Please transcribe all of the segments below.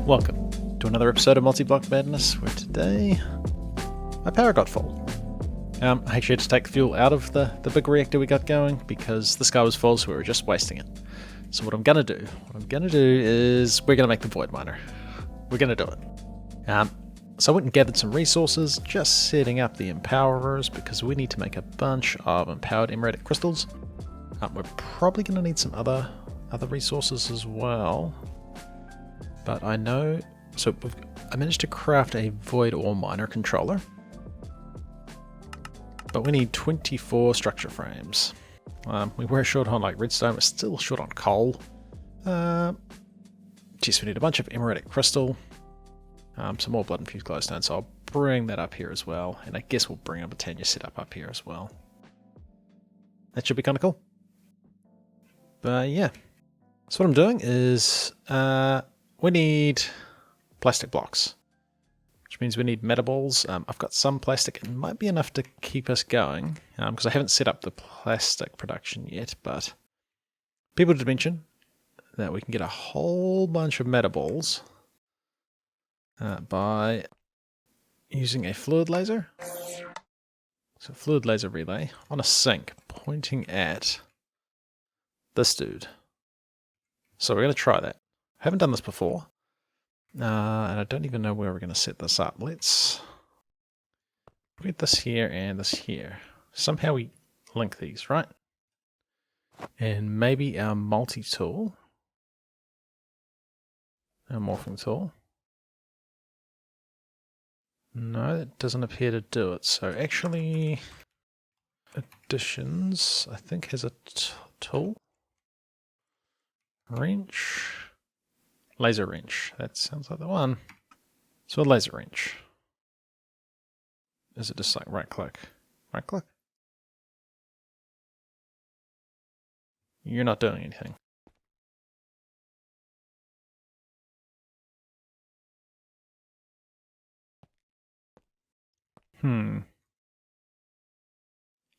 Welcome to another episode of Multiblock Madness, where today my power got full. I actually had to take the fuel out of the big reactor we got going because this guy was full, so we were just wasting it. So what I'm gonna do is we're gonna make the void miner. We're gonna do it. So I went and gathered some resources, just setting up the empowerers because we need to make a bunch of empowered emerald crystals. We're probably gonna need some other resources as well. But I know, so I managed to craft a void ore miner controller. But we need 24 structure frames. We were short on like redstone, we're still short on coal. Geez, we need a bunch of emerald crystal. Some more blood infused glowstone, so I'll bring that up here as well. And I guess we'll bring a Britannia setup up here as well. That should be kind of cool. But yeah. So what I'm doing is, we need plastic blocks, which means we need metaballs. I've got some plastic. It might be enough to keep us going, because I haven't set up the plastic production yet, but people did mention that we can get a whole bunch of metaballs by using a fluid laser. So fluid laser relay on a sink pointing at this dude. So we're going to try that. Haven't done this before, and I don't even know where we're going to set this up. Let's put this here and this here. Somehow we link these, right? And maybe our multi-tool, our morphing tool. No, that doesn't appear to do it. So actually, additions, I think, has a tool. Wrench. Laser wrench. That sounds like the one. So a laser wrench. Is it just like right click? Right click? You're not doing anything.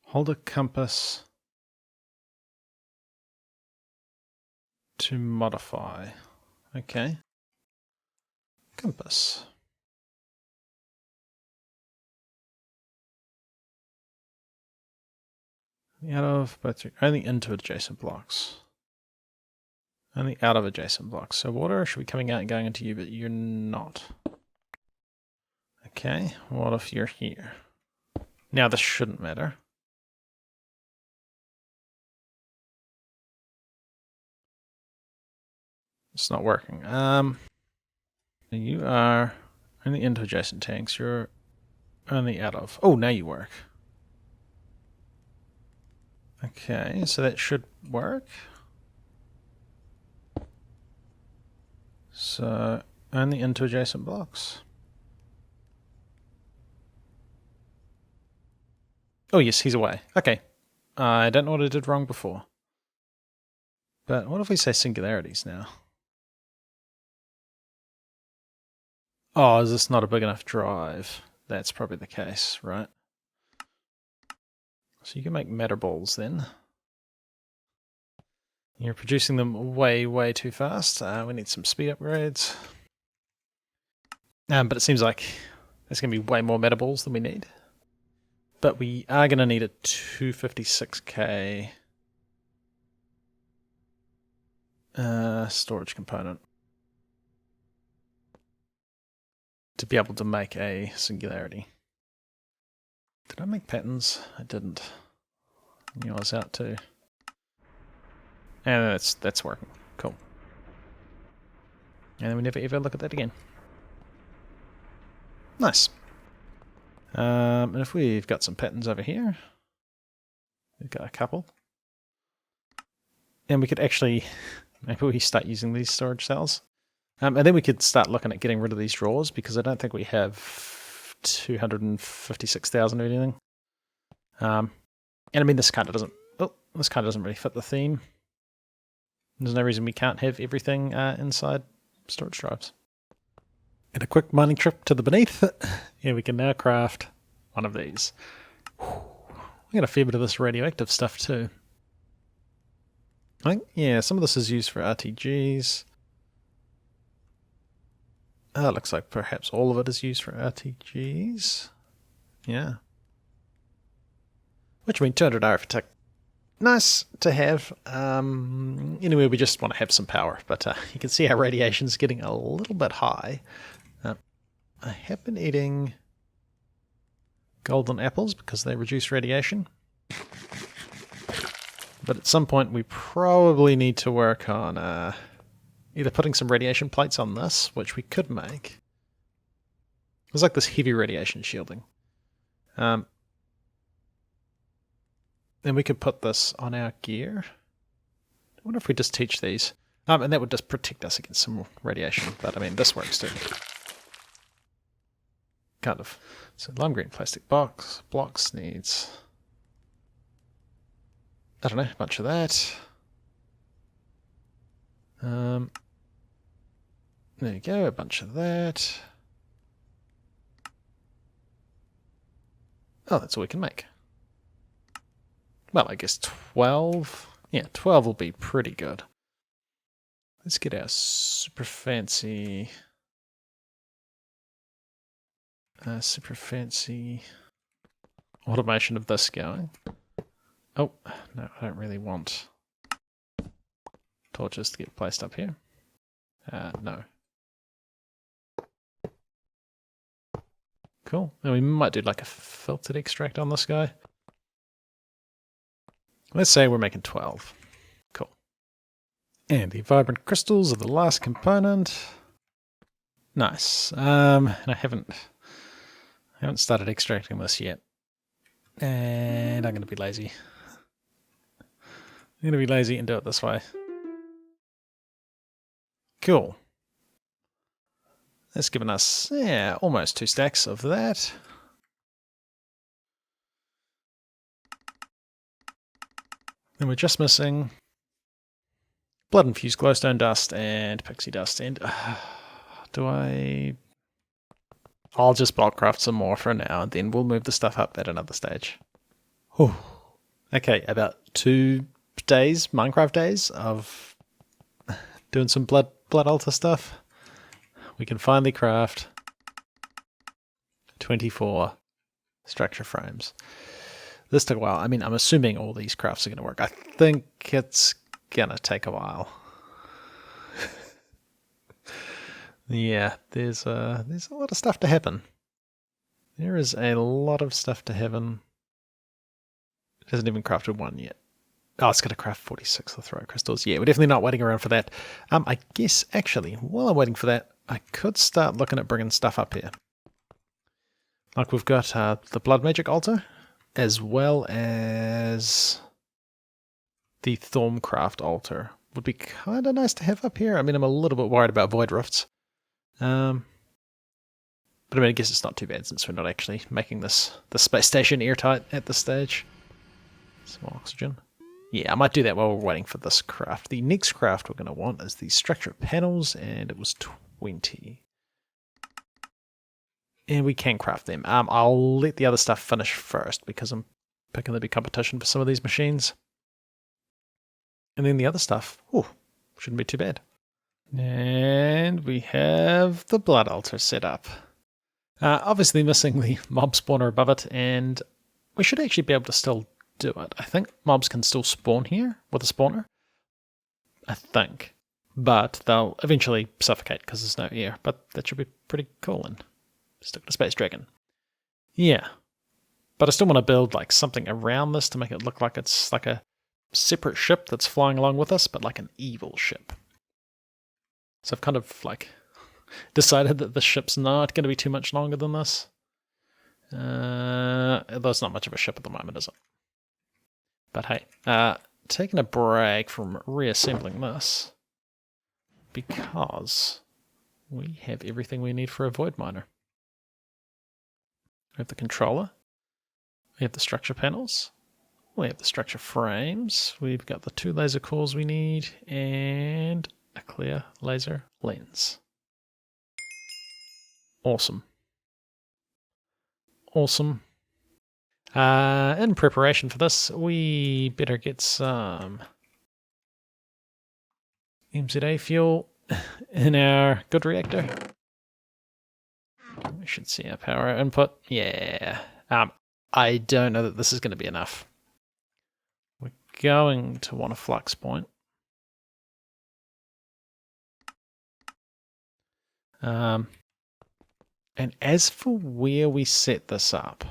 Hold a compass to modify. Okay. Compass. Out of both, only into adjacent blocks. Only out of adjacent blocks. So water should be coming out and going into you, but you're not. Okay, what if you're here? Now this shouldn't matter. It's not working. You are only into adjacent tanks. You're only out of. Oh, now you work. Okay, so that should work. So only into adjacent blocks. Oh yes, he's away. Okay. I don't know what I did wrong before. But what if we say singularities now? Oh, is this not a big enough drive? That's probably the case, right? So you can make matter balls then. You're producing them way too fast. We need some speed upgrades. But it seems like there's going to be way more matter balls than we need. But we are going to need a 256k storage component to be able to make a singularity. Did I make patterns? I didn't. I knew I was out too. And that's working. Cool. And then we never ever look at that again. Nice. And if we've got some patterns over here, we've got a couple. And we could actually, maybe we start using these storage cells. And then we could start looking at getting rid of these drawers because I don't think we have 256,000 or anything. And I mean, this kind of doesn't really fit the theme. There's no reason we can't have everything inside storage drives. And a quick mining trip to the beneath. Yeah, we can now craft one of these. We got a fair bit of this radioactive stuff too. I think, yeah, some of this is used for RTGs. Looks like perhaps all of it is used for RTGs. Yeah. Which means 200 arithmetic. Nice to have. Anyway, we just want to have some power, but you can see our radiation's getting a little bit high. I have been eating golden apples because they reduce radiation. But at some point we probably need to work on either putting some radiation plates on this, which we could make. There's like this heavy radiation shielding. Then we could put this on our gear. I wonder if we just teach these. And that would just protect us against some radiation. But I mean, this works too. Kind of. So lime green plastic blocks needs, I don't know, a bunch of that. There you go, a bunch of that. Oh, that's all we can make. Well, I guess 12. Yeah, 12 will be pretty good. Let's get our super fancy automation of this going. Oh, no, I don't really want torches to get placed up here. No. Cool. And we might do like a filtered extract on this guy. Let's say we're making 12. Cool. And the vibrant crystals are the last component. Nice. And I haven't started extracting this yet. And I'm going to be lazy. I'm going to be lazy and do it this way. Cool. That's given us, yeah, almost 2 stacks of that. Then we're just missing blood-infused glowstone dust and pixie dust. And I'll just bulk craft some more for now, and then we'll move the stuff up at another stage. Whew. Okay, about 2 days, Minecraft days, of doing some blood altar stuff. We can finally craft 24 structure frames. This took a while. I mean, I'm assuming all these crafts are going to work. I think it's going to take a while. Yeah, there's a lot of stuff to happen. There is a lot of stuff to happen. It hasn't even crafted one yet. Oh, it's going to craft 46 Lithoid crystals. Yeah, we're definitely not waiting around for that. I guess, actually, while I'm waiting for that, I could start looking at bringing stuff up here. Like we've got the Blood Magic altar, as well as the Thorncraft altar. Would be kind of nice to have up here. I mean, I'm a little bit worried about void rifts. But I mean, I guess it's not too bad since we're not actually making the space station airtight at this stage. Some oxygen. Yeah, I might do that while we're waiting for this craft. The next craft we're going to want is the structure panels, and it was 20. And we can craft them. I'll let the other stuff finish first because I'm picking the big competition for some of these machines. And then the other stuff, shouldn't be too bad. And we have the blood altar set up. Obviously missing the mob spawner above it, and we should actually be able to still do it. I think mobs can still spawn here with a spawner. I think. But they'll eventually suffocate because there's no air. But that should be pretty cool and stick to Space Dragon. Yeah. But I still want to build like something around this to make it look like it's like a separate ship that's flying along with us, but like an evil ship. So I've kind of like decided that the ship's not going to be too much longer than this. There's not much of a ship at the moment, is it? But hey, taking a break from reassembling this because we have everything we need for a void miner. We have the controller, we have the structure panels, we have the structure frames, we've got the 2 laser cores we need, and a clear laser lens. Awesome. Awesome. In preparation for this, we better get some MZA fuel in our good reactor. We should see our power input. Yeah. I don't know that this is going to be enough. We're going to want a flux point. And as for where we set this up,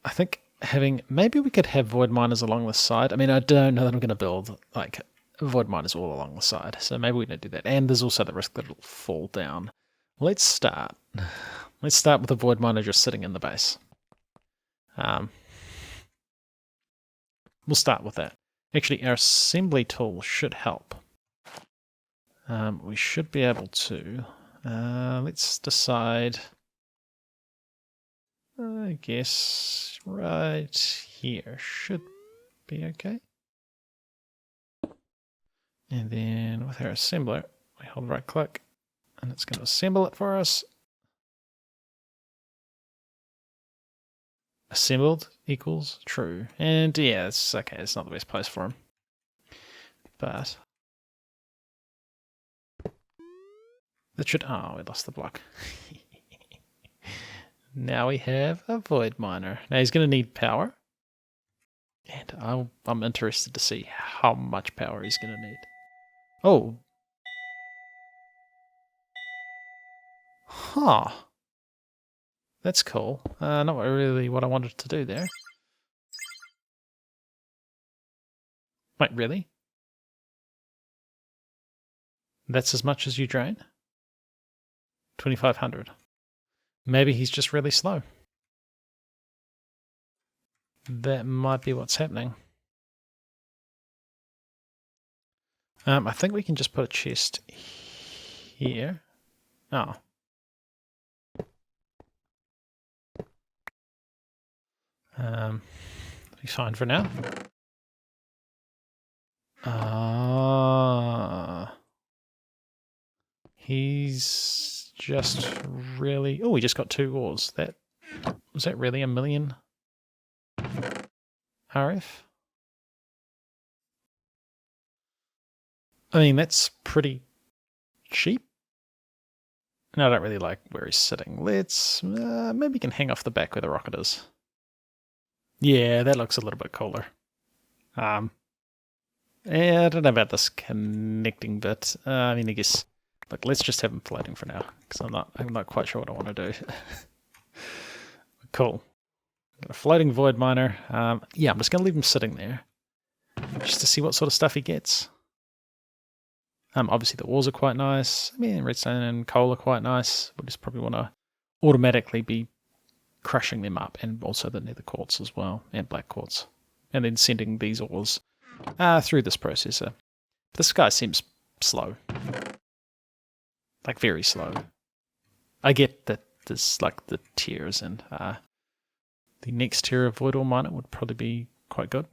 I think maybe we could have void miners along the side. I mean, I don't know that I'm going to build like void miners all along the side, so maybe we don't do that. And there's also the risk that it'll fall down. Let's start. Let's start with a void miner just sitting in the base. We'll start with that. Actually, our assembly tool should help. We should be able to. Let's decide. I guess right here should be okay. And then with our assembler, we hold right click and it's going to assemble it for us. Assembled equals true. And yeah, it's okay, it's not the best place for him. But that should, oh, we lost the block. Now we have a void miner. Now he's going to need power. And I'm interested to see how much power he's going to need. Oh. Huh. That's cool. Not really what I wanted to do there. Wait, really? That's as much as you drain? 2,500. Maybe he's just really slow. That might be what's happening. I think we can just put a chest here. Oh. Be fine for now. He's just really... Oh, we just got 2 ores. Was that really 1 million RF? I mean, that's pretty cheap. No, I don't really like where he's sitting. Let's... maybe we can hang off the back where the rocket is. Yeah, that looks a little bit cooler. Yeah, I don't know about this connecting bit. I mean, I guess... Look, let's just have him floating for now, because I'm not quite sure what I want to do. Cool. Got a floating void miner. Yeah, I'm just going to leave him sitting there, just to see what sort of stuff he gets. Obviously the walls are quite nice. I mean, redstone and coal are quite nice. We'll just probably want to automatically be crushing them up, and also the nether quartz as well, and black quartz, and then sending these ores through this processor. This guy seems slow. Like, very slow. I get that there's like the tiers, and the next tier of void ore miner would probably be quite good.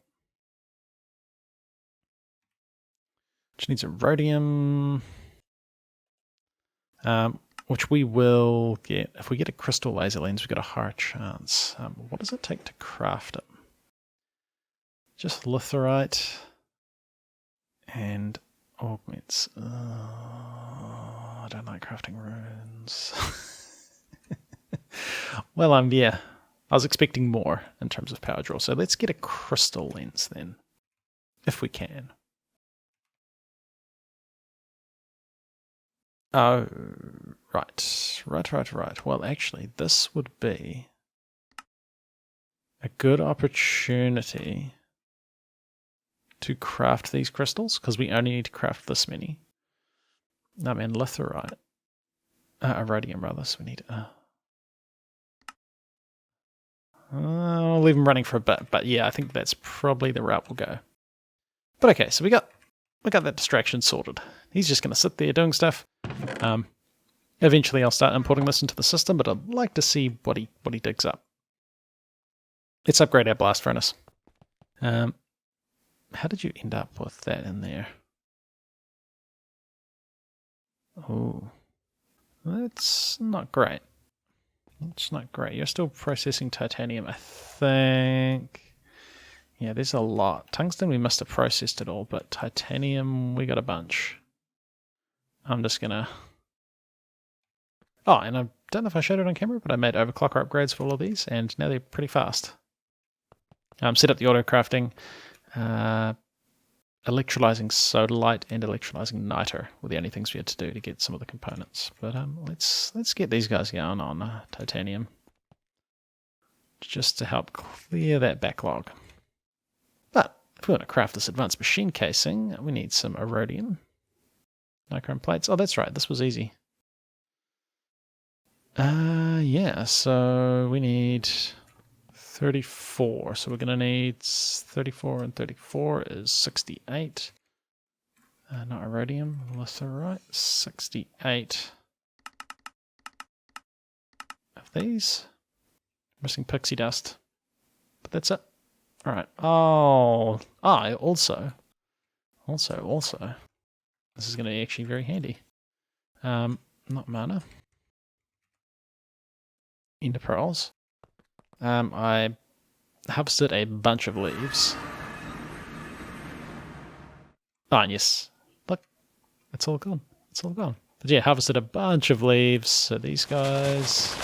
Which needs a rhodium, which we will get. If we get a crystal laser lens, we've got a higher chance. What does it take to craft it? Just litherite and augments. I don't like crafting runes. Well, yeah. I was expecting more in terms of power draw. So let's get a crystal lens then, if we can. Oh, right. Well, actually, this would be a good opportunity to craft these crystals, because we only need to craft this many. I mean, litherite. Rhodium, rather, so we need... I'll leave them running for a bit, but yeah, I think that's probably the route we'll go. But okay, so we got that distraction sorted. He's just going to sit there doing stuff. Eventually I'll start importing this into the system, but I'd like to see what he digs up. Let's upgrade our blast furnace. How did you end up with that in there? Oh, that's not great. It's not great. You're still processing titanium, I think. Yeah, there's a lot. Tungsten, we must have processed it all, but titanium, we got a bunch. I'm just gonna Oh, and I don't know if I showed it on camera, but I made overclocker upgrades for all of these, and now they're pretty fast. Set up the auto crafting, electrolyzing sodalite and electrolyzing niter were the only things we had to do to get some of the components. But let's get these guys going on titanium, just to help clear that backlog. But if we want to craft this advanced machine casing, we need some iridium, nichrome plates. Oh, that's right, this was easy. Yeah, so we need 34. So we're going to need 34, and 34 is 68. Not iridium, litherite. 68 of these. Missing pixie dust. But that's it. Alright. Oh, also. This is going to be actually very handy. Not mana. Ender pearls. I harvested a bunch of leaves. Ah, yes. Look, it's all gone. It's all gone. But yeah, harvested a bunch of leaves. So these guys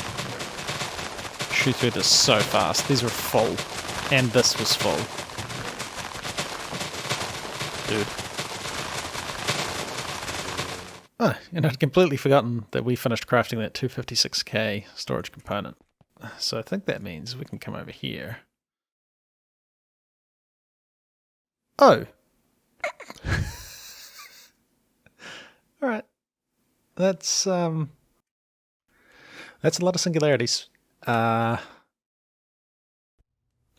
shoot through this so fast. These were full. And this was full. Dude. Oh, and I'd completely forgotten that we finished crafting that 256k storage component. So I think that means we can come over here. Oh! Alright. That's a lot of singularities.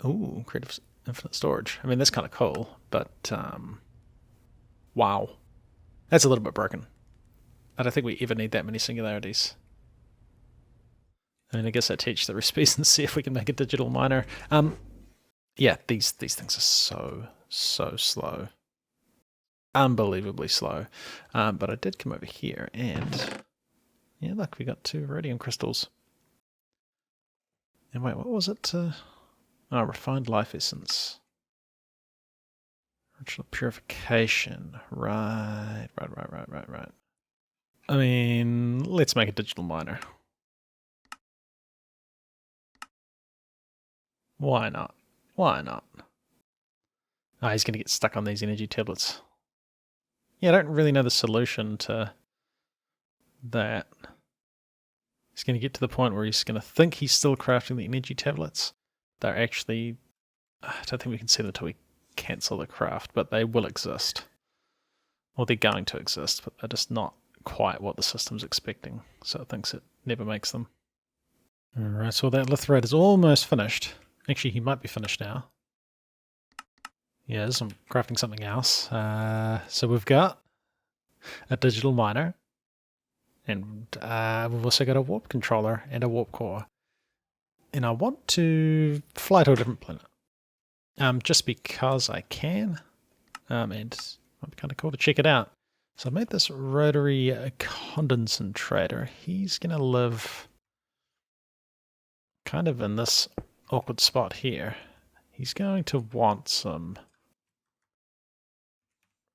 Ooh, creative infinite storage. I mean, that's kind of cool, but wow. That's a little bit broken. I don't think we ever need that many singularities. I mean, I guess I teach the recipes and see if we can make a digital miner. Yeah, these things are so slow. Unbelievably slow. But I did come over here and yeah, look, we got 2 iridium crystals. And wait, what was it? Oh, refined life essence. Original purification. Right. I mean, let's make a digital miner. Why not? Why not? Oh, he's going to get stuck on these energy tablets. Yeah, I don't really know the solution to that. He's going to get to the point where he's going to think he's still crafting the energy tablets. They're actually... I don't think we can see them until we cancel the craft, but they will exist. Or they're going to exist, but they're just not quite what the system's expecting, so it thinks it never makes them. Alright, so that litherite is almost finished. Actually, he might be finished now. Yes, I'm crafting something else. So we've got a digital miner, and we've also got a warp controller and a warp core. And I want to fly to a different planet. Just because I can, and it might be kind of cool to check it out. So I made this rotary condensator. He's going to live kind of in this awkward spot here. He's going to want some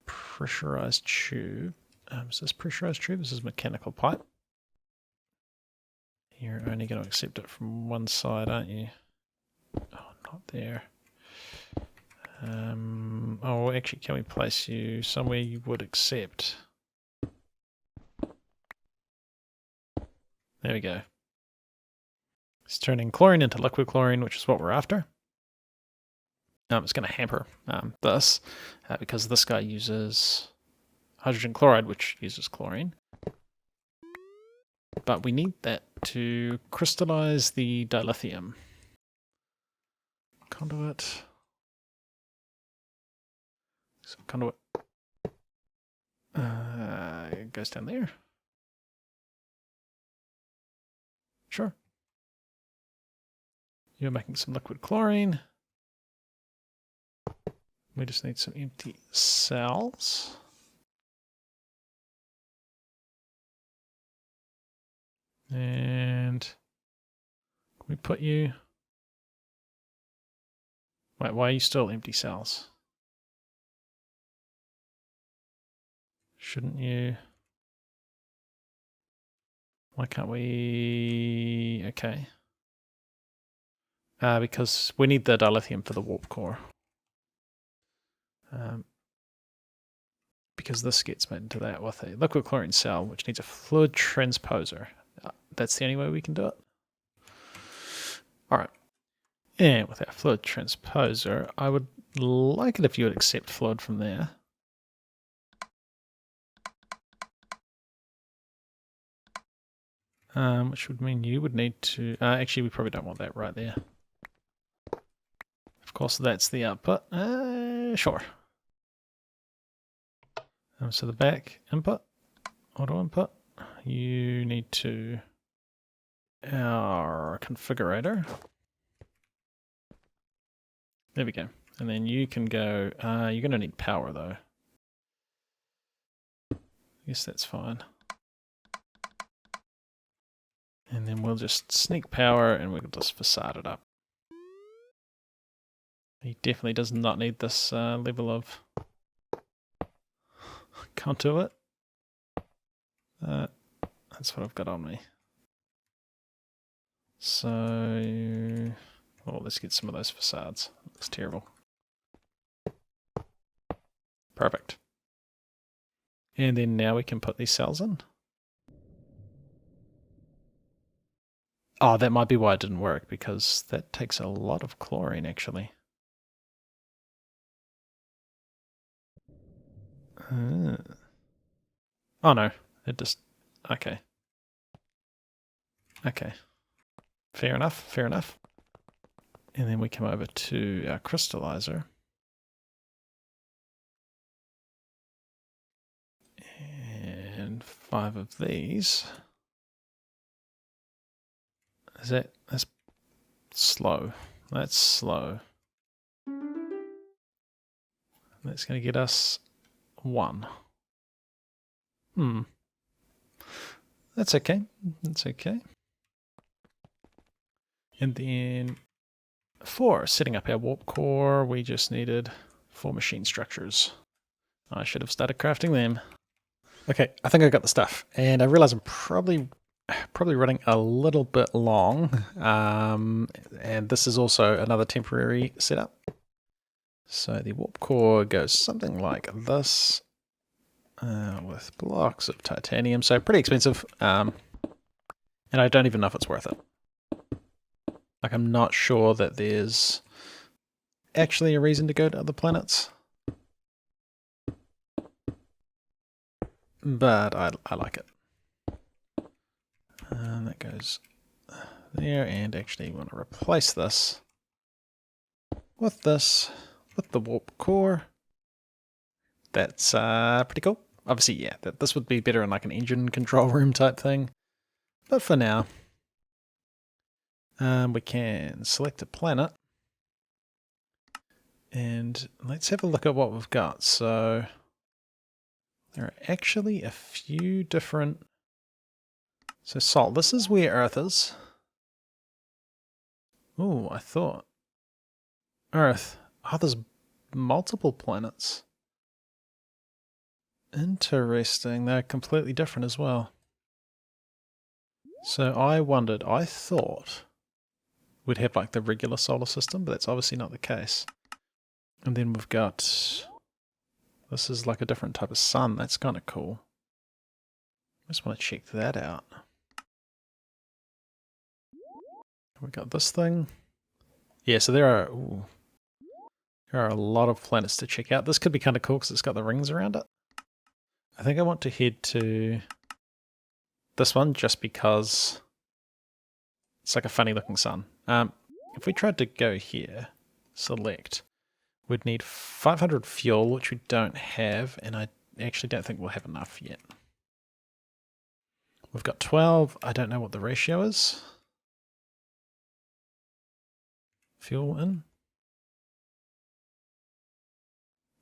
pressurized tube. Is this pressurized tube? This is mechanical pipe. You're only going to accept it from one side, aren't you? Oh, not there. Oh, actually, can we place you somewhere you would accept? There we go. It's turning chlorine into liquid chlorine, which is what we're after. It's going to hamper this because this guy uses hydrogen chloride, which uses chlorine. But we need that to crystallize the dilithium. Conduit. So conduit it goes down there. Sure. You're making some liquid chlorine. We just need some empty cells. And can we put you... Wait, why are you still empty cells? Shouldn't you... Why can't we... Okay. Because we need the dilithium for the warp core. Because this gets made into that with a liquid chlorine cell, which needs a fluid transposer. That's the only way we can do it. Alright. And with our fluid transposer, I would like it if you would accept fluid from there. Which would mean you would need to... actually, we probably don't want that right there. Of course, that's the output. Sure. So the back input, auto input, you need to... Our configurator. There we go. And then you can go... you're going to need power, though. I guess that's fine. And then we'll just sneak power and we'll just facade it up. He definitely does not need this level of contour. That's what I've got on me. So, oh, let's get some of those facades. Looks terrible. Perfect. And then now we can put these cells in. Oh, that might be why it didn't work, because that takes a lot of chlorine, actually. Oh no, it just... Okay. Okay. Fair enough, fair enough. And then we come over to our crystallizer. And 5 of these. That's slow. That's slow. That's going to get us 1. That's okay. That's okay. And then for setting up our warp core, we just needed 4 machine structures. I should have started crafting them. Okay, I think I got the stuff, and I realize I'm probably running a little bit long, and this is also another temporary setup. So the warp core goes something like this, with blocks of titanium, so pretty expensive, and I don't even know if it's worth it. Like, I'm not sure that there's actually a reason to go to other planets. But I like it. That goes there, and actually we want to replace this with the warp core. That's pretty cool. Obviously, yeah, this would be better in like an engine control room type thing. But for now, we can select a planet. And let's have a look at what we've got. So there are actually a few different... So Sol, this is where Earth is. Oh, I thought. Earth. Oh, there's multiple planets. Interesting. They're completely different as well. So I thought we'd have like the regular solar system, but that's obviously not the case. And then we've got... This is like a different type of sun. That's kind of cool. I just want to check that out. We've got this thing. Yeah, so there are a lot of planets to check out. This could be kind of cool because it's got the rings around it. I think I want to head to this one just because it's like a funny looking sun. If we tried to go here, select, we'd need 500 fuel, which we don't have, and I actually don't think we'll have enough yet. We've got 12. I don't know what the ratio is. Fuel in.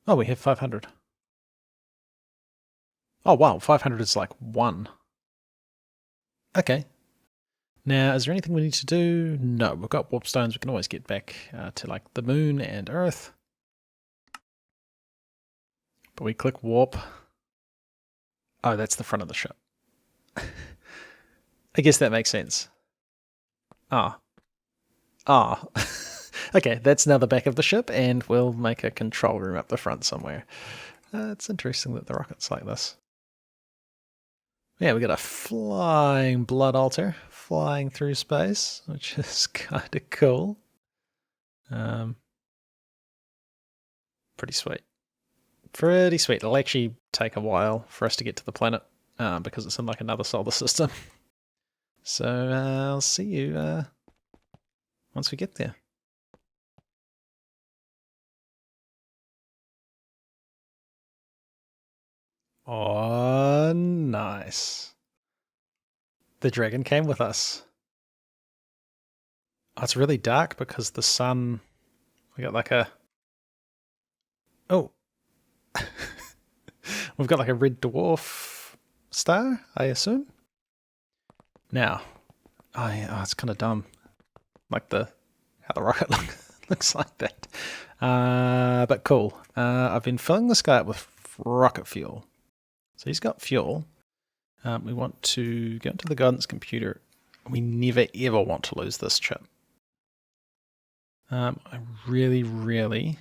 Oh, we have 500. Oh wow, 500 is like 1. Okay. Now, is there anything we need to do? No, we've got warp stones. We can always get back to like the moon and Earth. But we click warp. Oh, that's the front of the ship. I guess that makes sense. Ah. Ah. Okay, that's now the back of the ship, and we'll make a control room up the front somewhere. It's interesting that the rocket's like this. Yeah, we got a flying blood altar flying through space, which is kind of cool. Pretty sweet. Pretty sweet. It'll actually take a while for us to get to the planet because it's in like another solar system. So I'll see you once we get there. Oh, nice. The dragon came with us. Oh, it's really dark because the sun... We got like a... Oh. We've got like a red dwarf star, I assume. Now, it's kind of dumb. Like how the rocket looks like that. But cool. I've been filling this guy up with rocket fuel. So he's got fuel. We want to go into the guidance computer. We never ever want to lose this chip. I really, really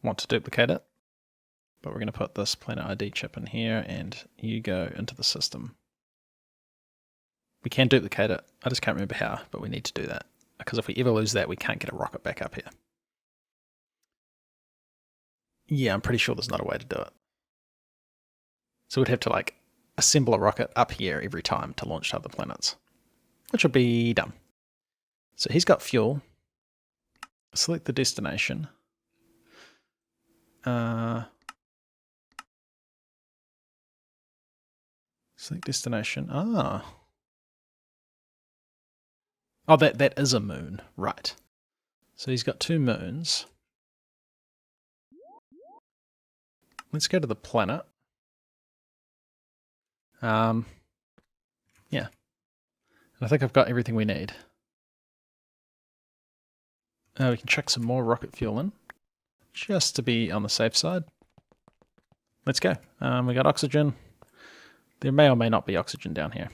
want to duplicate it. But we're going to put this Planet ID chip in here and you go into the system. We can duplicate it. I just can't remember how, but we need to do that. Because if we ever lose that, we can't get a rocket back up here. Yeah, I'm pretty sure there's not a way to do it. So we'd have to like assemble a rocket up here every time to launch to other planets, which would be dumb. So he's got fuel. Select the destination. Select destination. Oh, that is a moon, right? So he's got 2 moons. Let's go to the planet. Yeah. I think I've got everything we need. We can chuck some more rocket fuel in, just to be on the safe side. Let's go. We got oxygen. There may or may not be oxygen down here.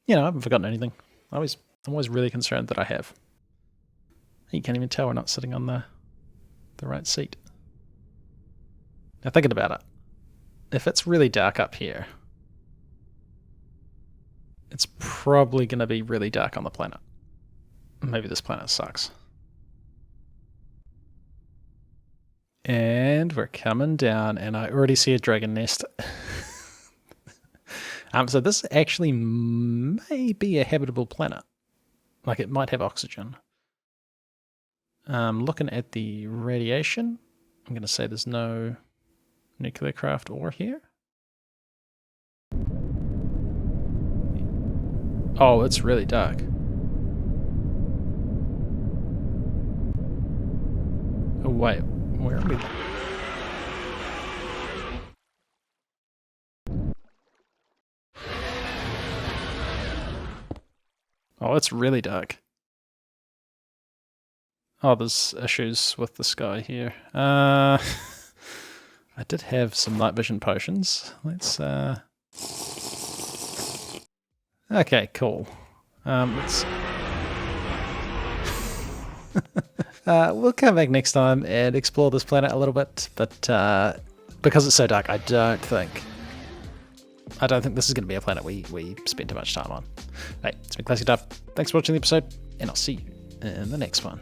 You know, I haven't forgotten anything. I'm always really concerned that I have. You can't even tell we're not sitting on the right seat. Now thinking about it, if it's really dark up here, it's probably going to be really dark on the planet. Maybe this planet sucks. And we're coming down, and I already see a dragon nest. So this actually may be a habitable planet. Like it might have oxygen. Looking at the radiation, I'm going to say there's no nuclear craft ore here. Oh, it's really dark. Oh, wait, where are we? Oh, it's really dark. Oh, there's issues with the sky here. I did have some night vision potions. Let's okay, cool. We'll come back next time and explore this planet a little bit, but because it's so dark, I don't think this is going to be a planet we spend too much time on. Right, it's been ClassicDuff. Thanks for watching the episode, and I'll see you in the next one.